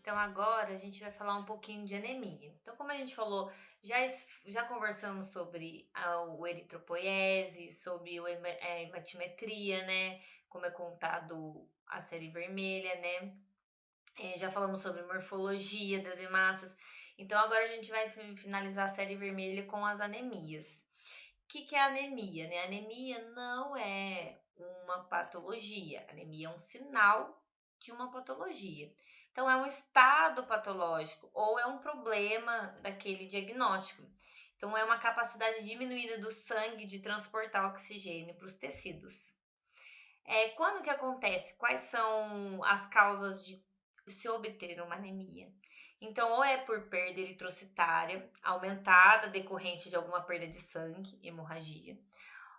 Então agora a gente vai falar um pouquinho de anemia. Então, como a gente falou, já conversamos sobre o eritropoiese, sobre a hematimetria, né? Como é contado a série vermelha, né? Já falamos sobre morfologia das hemácias. Então agora a gente vai finalizar a série vermelha com as anemias. O que é anemia, né? Anemia não é uma patologia. Anemia é um sinal de uma patologia. Então, é um estado patológico ou é um problema daquele diagnóstico. Então, é uma capacidade diminuída do sangue de transportar oxigênio para os tecidos. Quando que acontece? Quais são as causas de se obter uma anemia? Então, ou é por perda eritrocitária aumentada decorrente de alguma perda de sangue, hemorragia,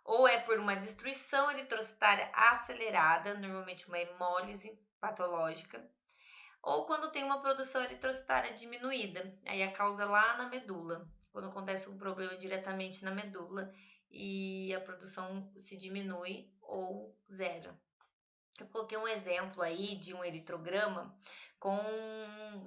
ou é por uma destruição eritrocitária acelerada, normalmente uma hemólise patológica, ou quando tem uma produção eritrocitária diminuída, aí a causa é lá na medula, quando acontece um problema diretamente na medula e a produção se diminui ou zero. Eu coloquei um exemplo aí de um eritrograma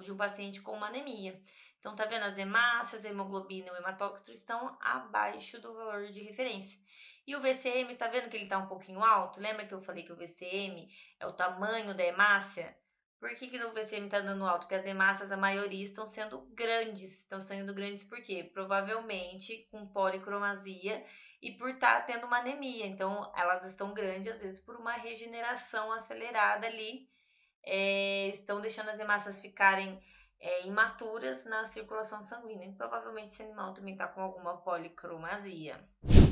de um paciente com uma anemia. Então, tá vendo? As hemácias, a hemoglobina e o hematócrito estão abaixo do valor de referência. E o VCM, tá vendo que ele tá um pouquinho alto? Lembra que eu falei que o VCM é o tamanho da hemácia? Por que o VCM tá dando alto? Porque as hemácias, a maioria, estão sendo grandes. Estão sendo grandes por quê? Provavelmente com policromasia e por estar tendo uma anemia. Então, elas estão grandes, às vezes, por uma regeneração acelerada ali. Estão deixando as hemácias ficarem imaturas na circulação sanguínea. E provavelmente esse animal também está com alguma policromasia.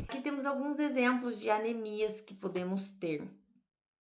Aqui temos alguns exemplos de anemias que podemos ter.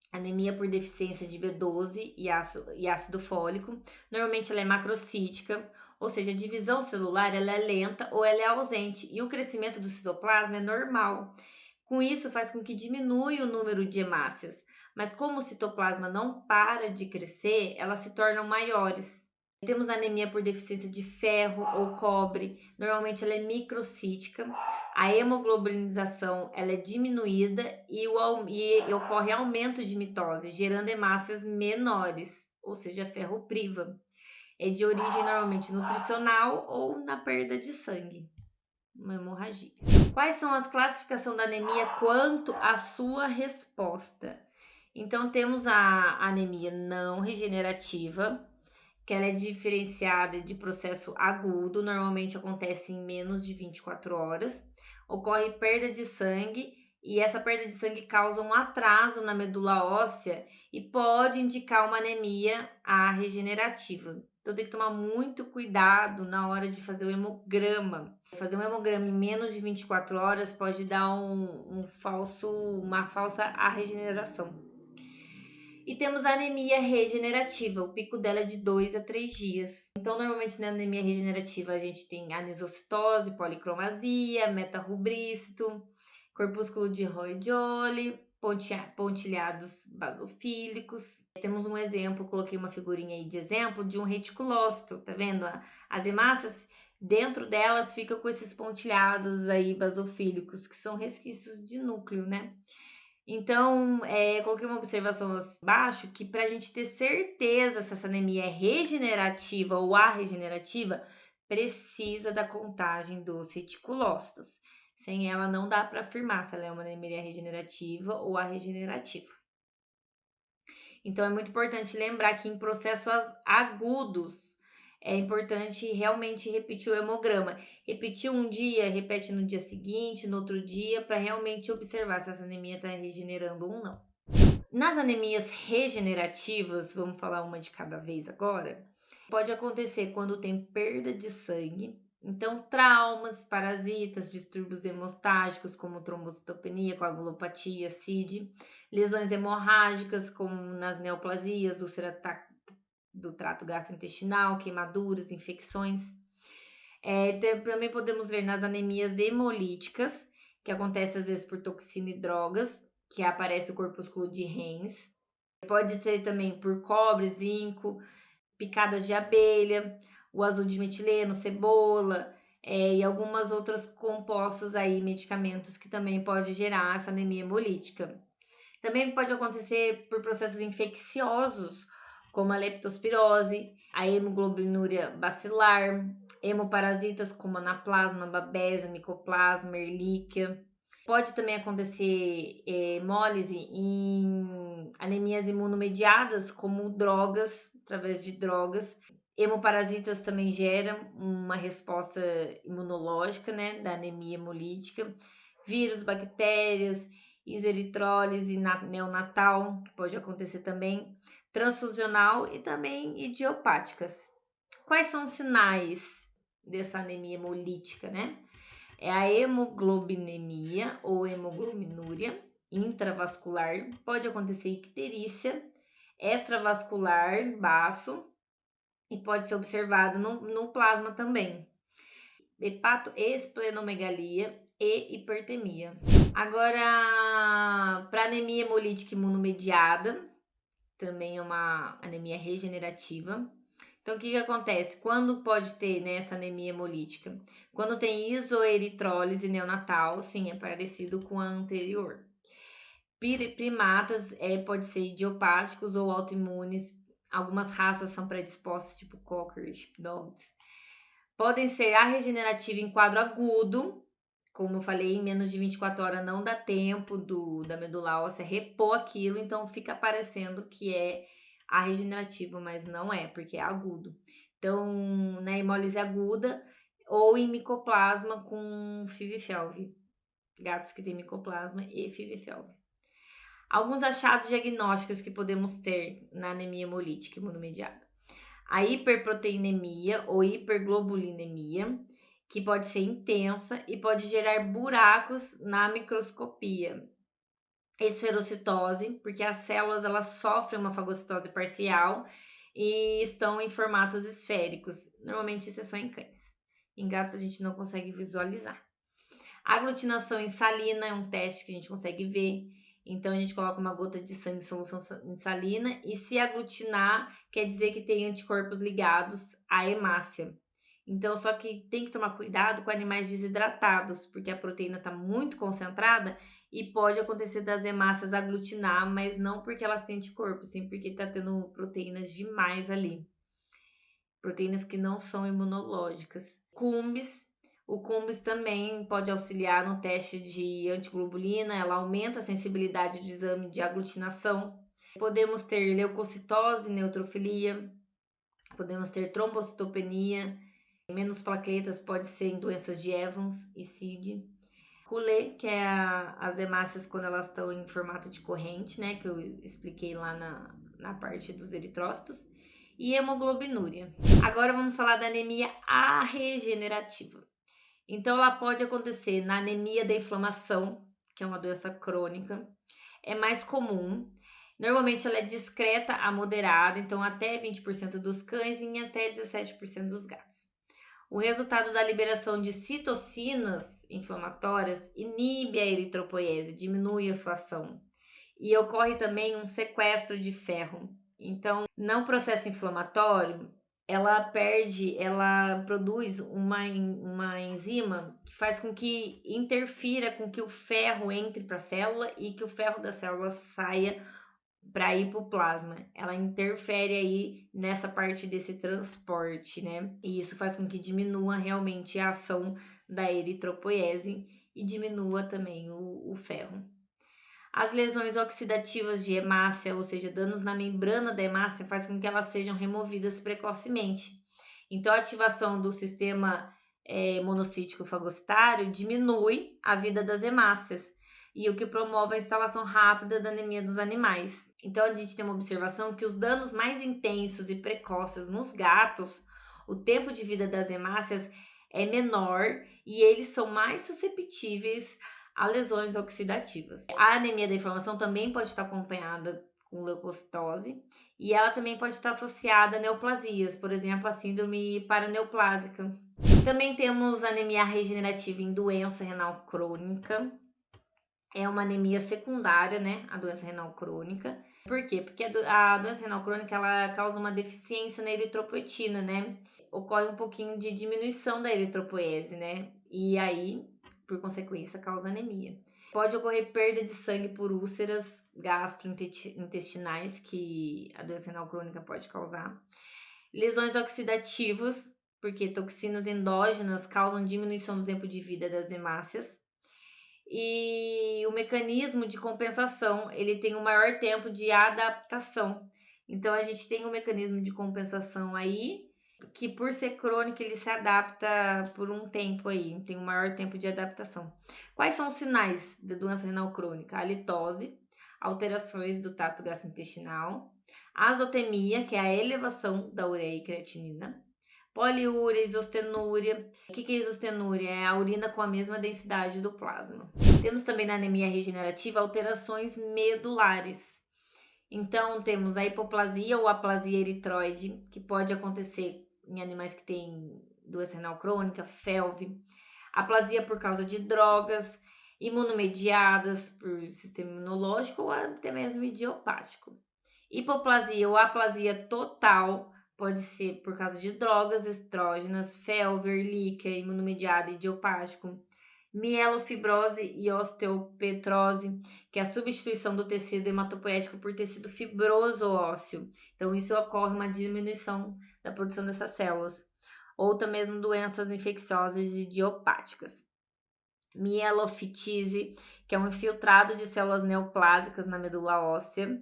Anemia por deficiência de B12 e ácido fólico. Normalmente ela é macrocítica, ou seja, a divisão celular ela é lenta ou ela é ausente e o crescimento do citoplasma é normal. Com isso, faz com que diminua o número de hemácias, mas como o citoplasma não para de crescer, elas se tornam maiores. Temos anemia por deficiência de ferro ou cobre, normalmente ela é microcítica. A hemoglobinização ela é diminuída e ocorre aumento de mitose, gerando hemácias menores, ou seja, ferro priva. É de origem normalmente nutricional ou na perda de sangue, uma hemorragia. Quais são as classificações da anemia quanto à sua resposta? Então, temos a anemia não regenerativa, que ela é diferenciada de processo agudo, normalmente acontece em menos de 24 horas. Ocorre perda de sangue e essa perda de sangue causa um atraso na medula óssea e pode indicar uma anemia regenerativa. Então tem que tomar muito cuidado na hora de fazer o hemograma. Fazer um hemograma em menos de 24 horas pode dar uma falsa regeneração. E temos a anemia regenerativa, o pico dela é de 2 a 3 dias. Então, normalmente na anemia regenerativa a gente tem anisocitose, policromasia, metarubrícito, corpúsculo de Roy-Joly, pontilhados basofílicos. Temos um exemplo, coloquei uma figurinha aí de exemplo de um reticulócito, tá vendo? As hemácias, dentro delas fica com esses pontilhados aí basofílicos, que são resquícios de núcleo, né? Então, coloquei uma observação abaixo que para a gente ter certeza se essa anemia é regenerativa ou regenerativa, precisa da contagem dos reticulócitos. Sem ela, não dá para afirmar se ela é uma anemia regenerativa ou regenerativa. Então, é muito importante lembrar que em processos agudos, é importante realmente repetir o hemograma. Repetir um dia, repete no dia seguinte, no outro dia, para realmente observar se essa anemia está regenerando ou não. Nas anemias regenerativas, vamos falar uma de cada vez agora, pode acontecer quando tem perda de sangue. Então, traumas, parasitas, distúrbios hemostáticos, como trombocitopenia, coagulopatia, CID, lesões hemorrágicas, como nas neoplasias, úlcera do trato gastrointestinal, queimaduras, infecções. Também podemos ver nas anemias hemolíticas, que acontece às vezes por toxina e drogas, que aparece o corpúsculo de Hens. Pode ser também por cobre, zinco, picadas de abelha, o azul de metileno, cebola, e algumas outras compostos aí, medicamentos que também pode gerar essa anemia hemolítica. Também pode acontecer por processos infecciosos, como a leptospirose, a hemoglobinuria bacilar, hemoparasitas como anaplasma, babésia, micoplasma, ehrlichia. Pode também acontecer hemólise em anemias imunomediadas, como drogas, através de drogas. Hemoparasitas também geram uma resposta imunológica, né, da anemia hemolítica. Vírus, bactérias, isoeritrólise neonatal, que pode acontecer também. Transfusional e também idiopáticas. Quais são os sinais dessa anemia hemolítica, né? É a hemoglobinemia ou hemoglobinuria intravascular, pode acontecer icterícia, extravascular, baço, e pode ser observado no plasma também. Hepatoesplenomegalia e hipertemia. Agora, para anemia hemolítica imunomediada, também é uma anemia regenerativa. Então, o que acontece? Quando pode ter, né, essa anemia hemolítica? Quando tem isoeritrólise neonatal, sim, é parecido com a anterior. Primatas pode ser idiopáticos ou autoimunes. Algumas raças são predispostas, tipo Cocker e Sheepdogs. Podem ser a regenerativa em quadro agudo, como eu falei, em menos de 24 horas não dá tempo da medula óssea repor aquilo, então fica parecendo que é a regenerativa, mas não é, porque é agudo. Então, na hemólise aguda ou em micoplasma com FIV-FeLV, gatos que têm micoplasma e FIV-FeLV. Alguns achados diagnósticos que podemos ter na anemia hemolítica imunomediada. A hiperproteinemia ou hiperglobulinemia, que pode ser intensa e pode gerar buracos na microscopia. Esferocitose, porque as células elas sofrem uma fagocitose parcial e estão em formatos esféricos. Normalmente isso é só em cães. Em gatos a gente não consegue visualizar. Aglutinação em salina é um teste que a gente consegue ver. Então, a gente coloca uma gota de sangue em solução em salina e se aglutinar, quer dizer que tem anticorpos ligados à hemácia. Então, só que tem que tomar cuidado com animais desidratados, porque a proteína está muito concentrada e pode acontecer das hemácias aglutinar, mas não porque elas têm anticorpos, sim porque está tendo proteínas demais ali. Proteínas que não são imunológicas. Cumbis. O cumbis também pode auxiliar no teste de antiglobulina, ela aumenta a sensibilidade do exame de aglutinação. Podemos ter leucocitose, neutrofilia, podemos ter trombocitopenia, menos plaquetas pode ser em doenças de Evans e SID. Roulet, que é as hemácias quando elas estão em formato de corrente, né, que eu expliquei lá na parte dos eritrócitos. E hemoglobinúria. Agora vamos falar da anemia arregenerativa. Então, ela pode acontecer na anemia da inflamação, que é uma doença crônica. É mais comum. Normalmente, ela é discreta a moderada, então até 20% dos cães e em até 17% dos gatos. O resultado da liberação de citocinas inflamatórias inibe a eritropoiese, diminui a sua ação. E ocorre também um sequestro de ferro. Então, no processo inflamatório, ela produz uma enzima que faz com que interfira com que o ferro entre para a célula e que o ferro da célula saia para ir para o plasma. Ela interfere aí nessa parte desse transporte, né? E isso faz com que diminua realmente a ação da eritropoiese e diminua também o ferro. As lesões oxidativas de hemácia, ou seja, danos na membrana da hemácia, faz com que elas sejam removidas precocemente. Então, a ativação do sistema monocítico fagocitário diminui a vida das hemácias, e o que promove a instalação rápida da anemia dos animais. Então, a gente tem uma observação que os danos mais intensos e precoces nos gatos, o tempo de vida das hemácias é menor e eles são mais susceptíveis a lesões oxidativas. A anemia da inflamação também pode estar acompanhada com leucocitose e ela também pode estar associada a neoplasias, por exemplo, a síndrome paraneoplásica. Também temos anemia regenerativa em doença renal crônica. É uma anemia secundária, né? A doença renal crônica. Por quê? Porque a doença renal crônica ela causa uma deficiência na eritropoetina, né? Ocorre um pouquinho de diminuição da eritropoiese, né? E aí, por consequência, causa anemia. Pode ocorrer perda de sangue por úlceras gastrointestinais que a doença renal crônica pode causar. Lesões oxidativas, porque toxinas endógenas causam diminuição do tempo de vida das hemácias. E o mecanismo de compensação, ele tem um maior tempo de adaptação. Então, a gente tem um mecanismo de compensação aí, que por ser crônico, ele se adapta por um tempo aí, tem um maior tempo de adaptação. Quais são os sinais da doença renal crônica? A litose, alterações do trato gastrointestinal, azotemia, que é a elevação da ureia e creatinina, poliúria, isostenúria. O que é isostenúria? É a urina com a mesma densidade do plasma. Temos também na anemia regenerativa alterações medulares. Então, temos a hipoplasia ou aplasia eritroide, que pode acontecer em animais que têm doença renal crônica, FeLV. Aplasia por causa de drogas, imunomediadas por sistema imunológico ou até mesmo idiopático. Hipoplasia ou aplasia total pode ser por causa de drogas estrógenas, FeLV, líquia, imunomediada, idiopático. Mielofibrose e osteopetrose, que é a substituição do tecido hematopoético por tecido fibroso ósseo. Então, isso ocorre uma diminuição da produção dessas células. Ou também mesmo doenças infecciosas idiopáticas. Mielofitise, que é um infiltrado de células neoplásicas na medula óssea.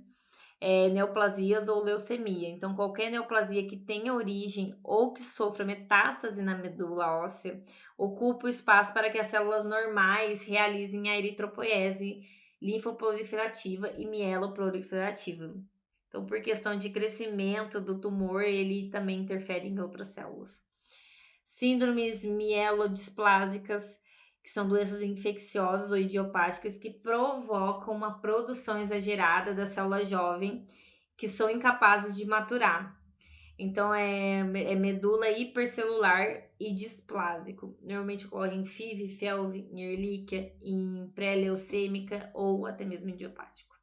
Neoplasias ou leucemia. Então, qualquer neoplasia que tenha origem ou que sofra metástase na medula óssea ocupa o espaço para que as células normais realizem a eritropoiese linfoproliferativa e mieloproliferativa. Então, por questão de crescimento do tumor, ele também interfere em outras células. Síndromes mielodisplásicas, que são doenças infecciosas ou idiopáticas que provocam uma produção exagerada da célula jovem, que são incapazes de maturar. Então, é medula hipercelular e displásico. Normalmente ocorre em FIV, FeLV, em Ehrlichia, em pré-leucêmica ou até mesmo idiopático.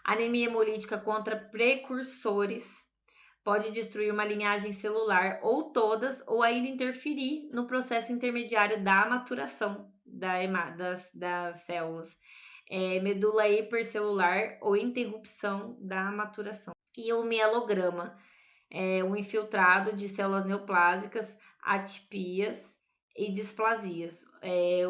Anemia hemolítica contra precursores pode destruir uma linhagem celular ou todas, ou ainda interferir no processo intermediário da maturação das células. Medula hipercelular ou interrupção da maturação. E o mielograma é um infiltrado de células neoplásicas, atipias e displasias.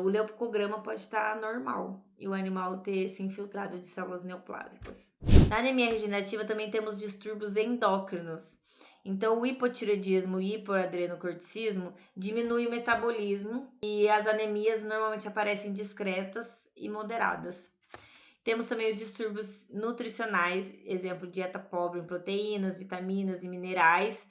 O leucograma pode estar normal e o animal ter esse infiltrado de células neoplásicas. Na anemia regenerativa também temos distúrbios endócrinos. Então, o hipotireoidismo e hipoadrenocorticismo diminui o metabolismo e as anemias normalmente aparecem discretas e moderadas. Temos também os distúrbios nutricionais, exemplo, dieta pobre em proteínas, vitaminas e minerais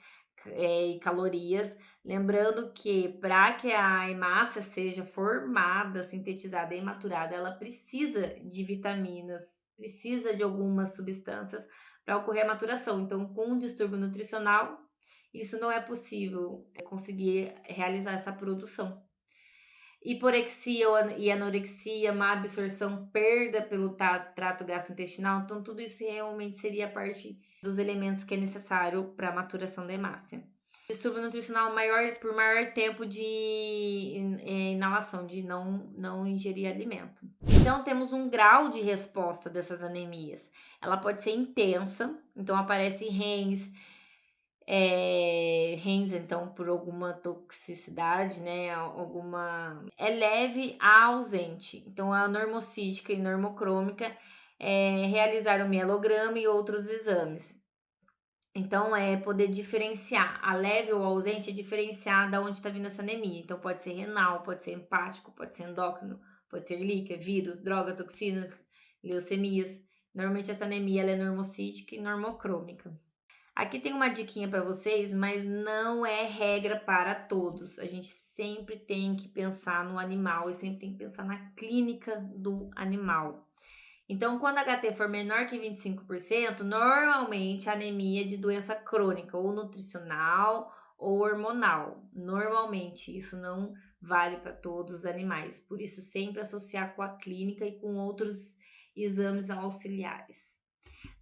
e calorias. Lembrando que para que a hemácia seja formada, sintetizada e maturada, ela precisa de vitaminas, precisa de algumas substâncias para ocorrer a maturação. Então, com um distúrbio nutricional, isso não é possível conseguir realizar essa produção. Hiporexia e anorexia, má absorção, perda pelo trato gastrointestinal. Então, tudo isso realmente seria parte dos elementos que é necessário para a maturação da hemácia. Distúrbio nutricional por maior tempo de inalação, de não ingerir alimento. Então, temos um grau de resposta dessas anemias. Ela pode ser intensa, então aparece RENs, então por alguma toxicidade, né, é leve a ausente. Então a normocítica e normocrômica realizar o mielograma e outros exames. Então poder diferenciar a leve ou ausente, é diferenciar da onde está vindo essa anemia. Então pode ser renal, pode ser hepático, pode ser endócrino, pode ser líquia, vírus, droga, toxinas, leucemias. Normalmente essa anemia ela é normocítica e normocrômica. Aqui tem uma diquinha para vocês, mas não é regra para todos. A gente sempre tem que pensar no animal e sempre tem que pensar na clínica do animal. Então, quando a HT for menor que 25%, normalmente a anemia é de doença crônica, ou nutricional ou hormonal. Normalmente, isso não vale para todos os animais. Por isso, sempre associar com a clínica e com outros exames auxiliares.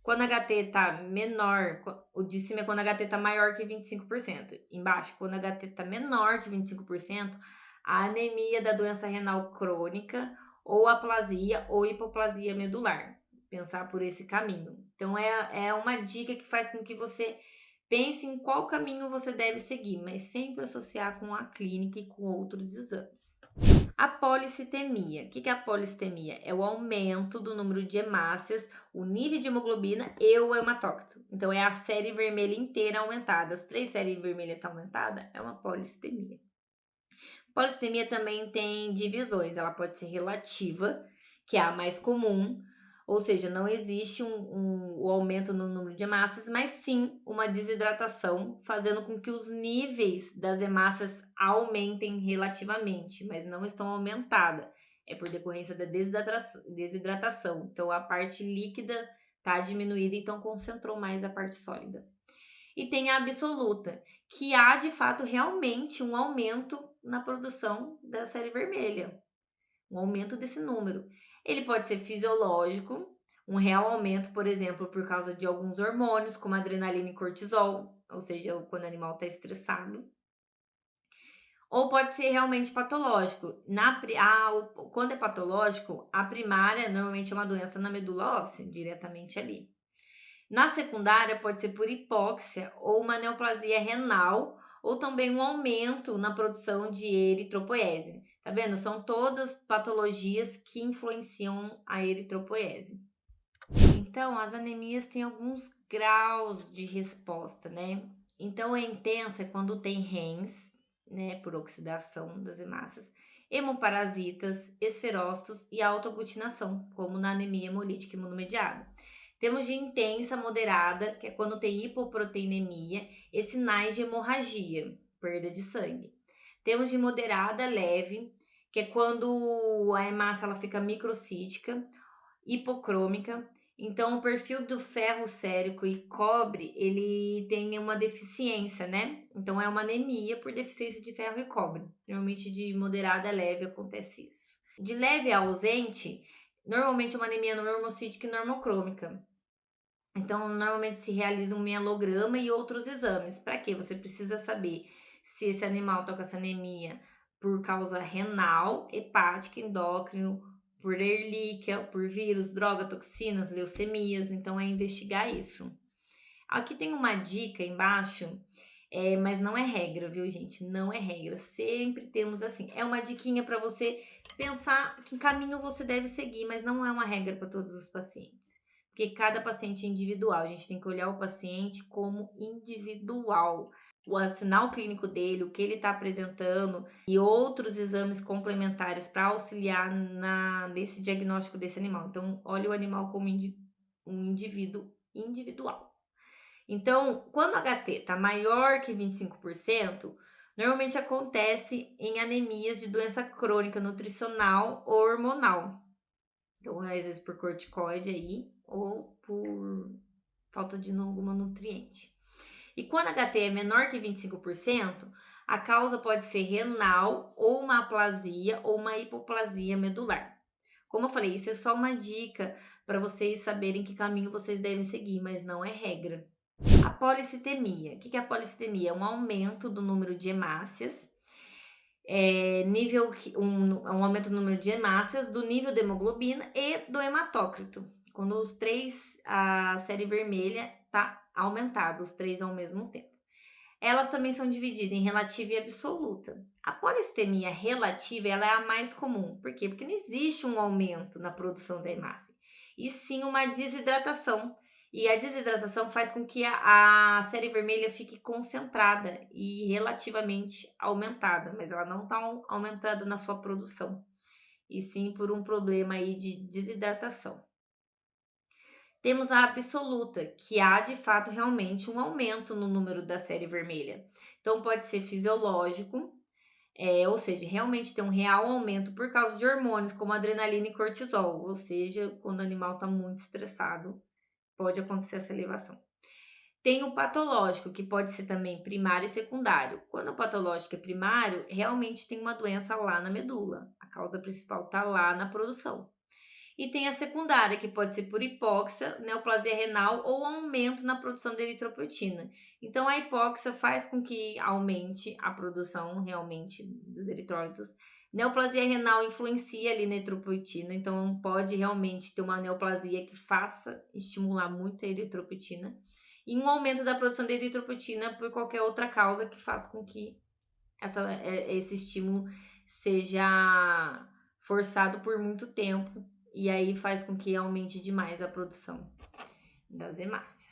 Quando a HT está menor, o de cima é quando a HT está maior que 25%. Embaixo, quando a HT está menor que 25%, a anemia da doença renal crônica ou aplasia ou hipoplasia medular. Pensar por esse caminho. Então, é uma dica que faz com que você pense em qual caminho você deve seguir, mas sempre associar com a clínica e com outros exames. A policitemia. O que é a policitemia? É o aumento do número de hemácias, o nível de hemoglobina e o hematócrito. Então, é a série vermelha inteira aumentada. As 3 séries vermelhas estão aumentadas, é uma policitemia. Policitemia também tem divisões. Ela pode ser relativa, que é a mais comum, ou seja, não existe o aumento no número de hemácias, mas sim uma desidratação, fazendo com que os níveis das hemácias aumentem relativamente, mas não estão aumentadas. É por decorrência da desidratação. Então, a parte líquida está diminuída, então concentrou mais a parte sólida. E tem a absoluta, que há de fato realmente um aumento na produção da série vermelha, um aumento desse número. Ele pode ser fisiológico, um real aumento, por exemplo, por causa de alguns hormônios, como adrenalina e cortisol, ou seja, quando o animal está estressado. Ou pode ser realmente patológico. Quando é patológico, a primária normalmente é uma doença na medula óssea, diretamente ali. Na secundária, pode ser por hipóxia ou uma neoplasia renal, ou também um aumento na produção de eritropoese. Tá vendo? São todas patologias que influenciam a eritropoese. Então, as anemias têm alguns graus de resposta, né? Então, a intensa é quando tem RENs, né, por oxidação das hemácias, hemoparasitas, esferócitos e autoaglutinação, como na anemia hemolítica imunomediada. Temos de intensa moderada, que é quando tem hipoproteinemia e sinais de hemorragia, perda de sangue. Temos de moderada leve, que é quando a hemácia ela fica microcítica, hipocrômica. Então, o perfil do ferro sérico e cobre, ele tem uma deficiência, né? Então, é uma anemia por deficiência de ferro e cobre. Normalmente, de moderada a leve acontece isso. De leve a ausente, normalmente é uma anemia normocítica e normocrômica. Então, normalmente se realiza um mielograma e outros exames. Para quê? Você precisa saber se esse animal está com essa anemia por causa renal, hepática, endócrino, por erlíquia, por vírus, droga, toxinas, leucemias. Então, é investigar isso. Aqui tem uma dica embaixo, mas não é regra, viu, gente? Não é regra. Sempre temos assim. É uma diquinha para você pensar que caminho você deve seguir, mas não é uma regra para todos os pacientes. Porque cada paciente é individual. A gente tem que olhar o paciente como individual. O sinal clínico dele, o que ele está apresentando e outros exames complementares para auxiliar nesse diagnóstico desse animal. Então, olhe o animal como um indivíduo individual. Então, quando o HT está maior que 25%, normalmente acontece em anemias de doença crônica nutricional ou hormonal. Então, às vezes por corticoide aí, ou por falta de alguma nutriente. E quando HT é menor que 25%, a causa pode ser renal, ou uma aplasia, ou uma hipoplasia medular. Como eu falei, isso é só uma dica para vocês saberem que caminho vocês devem seguir, mas não é regra. A policitemia. O que é a policitemia? É um aumento do número de hemácias, um aumento do número de hemácias, do nível de hemoglobina e do hematócrito. Quando os três, a série vermelha está aumentada, os três ao mesmo tempo. Elas também são divididas em relativa e absoluta. A policitemia relativa ela é a mais comum. Por quê? Porque não existe um aumento na produção da hemácia, e sim uma desidratação. E a desidratação faz com que a série vermelha fique concentrada e relativamente aumentada, mas ela não está aumentada na sua produção, e sim por um problema aí de desidratação. Temos a absoluta, que há de fato realmente um aumento no número da série vermelha. Então, pode ser fisiológico, ou seja, realmente tem um real aumento por causa de hormônios como adrenalina e cortisol, ou seja, quando o animal está muito estressado, pode acontecer essa elevação. Tem o patológico, que pode ser também primário e secundário. Quando o patológico é primário, realmente tem uma doença lá na medula. A causa principal está lá na produção. E tem a secundária, que pode ser por hipóxia, neoplasia renal ou aumento na produção de eritropoetina. Então, a hipóxia faz com que aumente a produção realmente dos eritrólitos, Neoplasia renal influencia ali na eritropoetina, então pode realmente ter uma neoplasia que faça estimular muito a eritropoetina. E um aumento da produção de eritropoetina por qualquer outra causa que faça com que esse estímulo seja forçado por muito tempo e aí faz com que aumente demais a produção das hemácias.